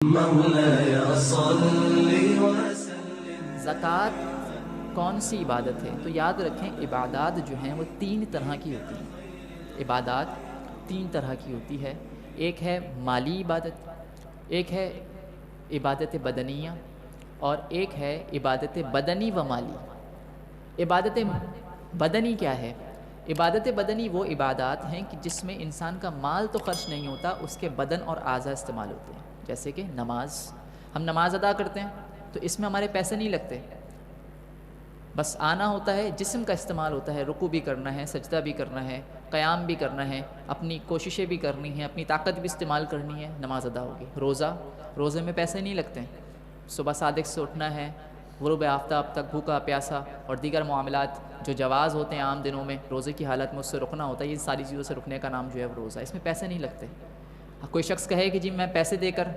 مولاي صل وسلم۔ زکوٰۃ کون سی عبادت ہے؟ تو یاد رکھیں عبادات جو ہیں وہ تین طرح کی ہوتی ہیں۔ عبادات تین طرح کی ہوتی ہے، ایک ہے مالی عبادت، ایک ہے عبادت بدنیہ، اور ایک ہے عبادت بدنی و مالی۔ عبادت بدنی کیا ہے؟ عبادت بدنی وہ عبادات ہیں کہ جس میں انسان کا مال تو خرچ نہیں ہوتا، اس کے بدن اور اعضاء استعمال ہوتے ہیں، جیسے کہ نماز۔ ہم نماز ادا کرتے ہیں تو اس میں ہمارے پیسے نہیں لگتے، بس آنا ہوتا ہے، جسم کا استعمال ہوتا ہے، رکوع بھی کرنا ہے، سجدہ بھی کرنا ہے، قیام بھی کرنا ہے، اپنی کوششیں بھی کرنی ہیں، اپنی طاقت بھی استعمال کرنی ہے، نماز ادا ہوگی۔ روزے میں پیسے نہیں لگتے، صبح صادق سے اٹھنا ہے، غروب آفتاب تک بھوکا پیاسا، اور دیگر معاملات جو جواز ہوتے ہیں عام دنوں میں روزے کی حالت میں اس سے رکنا ہوتا ہے، یہ ساری چیزوں سے رکنے کا نام جو ہے وہ روزہ ہے، اس میں پیسے نہیں لگتے۔ کوئی شخص کہے کہ جی میں پیسے دے کر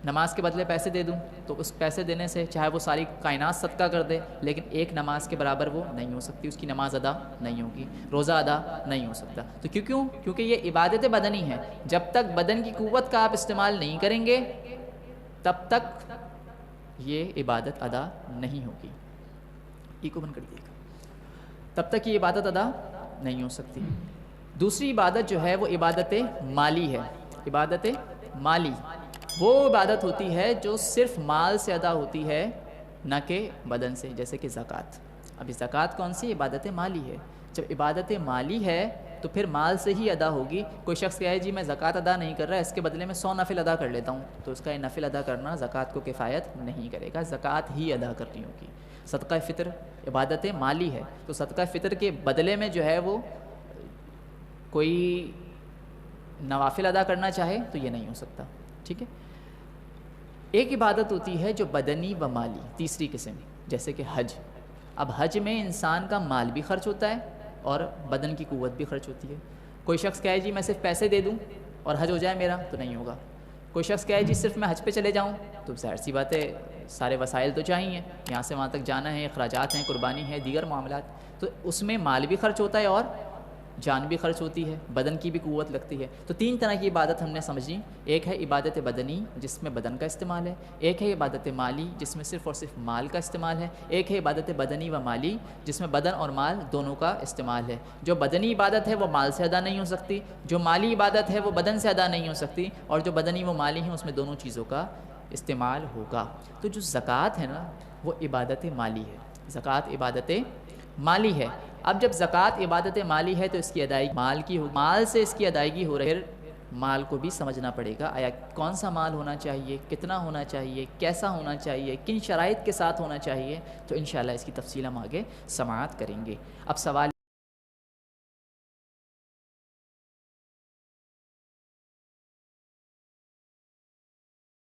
نماز کے بدلے پیسے دے دوں، تو اس پیسے دینے سے چاہے وہ ساری کائنات صدقہ کر دے لیکن ایک نماز کے برابر وہ نہیں ہو سکتی، اس کی نماز ادا نہیں ہوگی، روزہ ادا نہیں ہو سکتا۔ تو کیونکہ یہ عبادت بدنی ہے، جب تک بدن کی قوت کا آپ استعمال نہیں کریں گے تب تک یہ عبادت ادا نہیں ہوگی۔ ایک کو بند کر دیے گا، تب تک یہ عبادت ادا نہیں ہو سکتی۔ دوسری عبادت جو ہے وہ عبادت مالی ہے۔ عبادت مالی وہ عبادت ہوتی ہے جو صرف مال سے ادا ہوتی ہے، نہ کہ بدن سے، جیسے کہ زکوٰۃ۔ ابھی زکوٰۃ کون سی؟ عبادت مالی ہے۔ جب عبادت مالی ہے تو پھر مال سے ہی ادا ہوگی۔ کوئی شخص کہے جی میں زکوٰۃ ادا نہیں کر رہا، اس کے بدلے میں 100 نفل ادا کر لیتا ہوں، تو اس کا یہ نفل ادا کرنا زکوٰۃ کو کفایت نہیں کرے گا، زکوٰۃ ہی ادا کرنی ہوگی۔ صدقہ فطر عبادت مالی ہے، تو صدقہ فطر کے بدلے میں جو ہے وہ کوئی نوافل ادا کرنا چاہے تو یہ نہیں ہو سکتا، ٹھیک ہے۔ ایک عبادت ہوتی ہے جو بدنی و مالی، تیسری قسم، جیسے کہ حج۔ اب حج میں انسان کا مال بھی خرچ ہوتا ہے اور بدن کی قوت بھی خرچ ہوتی ہے۔ کوئی شخص کہے جی میں صرف پیسے دے دوں اور حج ہو جائے میرا، تو نہیں ہوگا۔ کوئی شخص کہے جی صرف میں حج پہ چلے جاؤں، تو ظاہر سی بات ہے سارے وسائل تو چاہیے، یہاں سے وہاں تک جانا ہے، اخراجات ہیں، قربانی ہے، دیگر معاملات، تو اس میں مال بھی خرچ ہوتا ہے اور جان بھی خرچ ہوتی ہے، بدن کی بھی قوت لگتی ہے۔ تو تین طرح کی عبادت ہم نے سمجھی، ایک ہے عبادت بدنی جس میں بدن کا استعمال ہے، ایک ہے عبادت مالی جس میں صرف اور صرف مال کا استعمال ہے، ایک ہے عبادت بدنی و مالی جس میں بدن اور مال دونوں کا استعمال ہے۔ جو بدنی عبادت ہے وہ مال سے ادا نہیں ہو سکتی، جو مالی عبادت ہے وہ بدن سے ادا نہیں ہو سکتی، اور جو بدنی و مالی ہیں اس میں دونوں چیزوں کا استعمال ہوگا۔ تو جو زکوٰۃ ہے نا وہ عبادت مالی ہے، زکوٰۃ عبادت مالی ہے۔ اب جب زکوٰۃ عبادت مالی ہے تو اس کی ادائیگی مال سے اس کی ادائیگی ہو رہی ہے، مال کو بھی سمجھنا پڑے گا، آیا کون سا مال ہونا چاہیے، کتنا ہونا چاہیے، کیسا ہونا چاہیے، کن شرائط کے ساتھ ہونا چاہیے، تو انشاءاللہ اس کی تفصیل ہم آگے سماعت کریں گے۔ اب سوال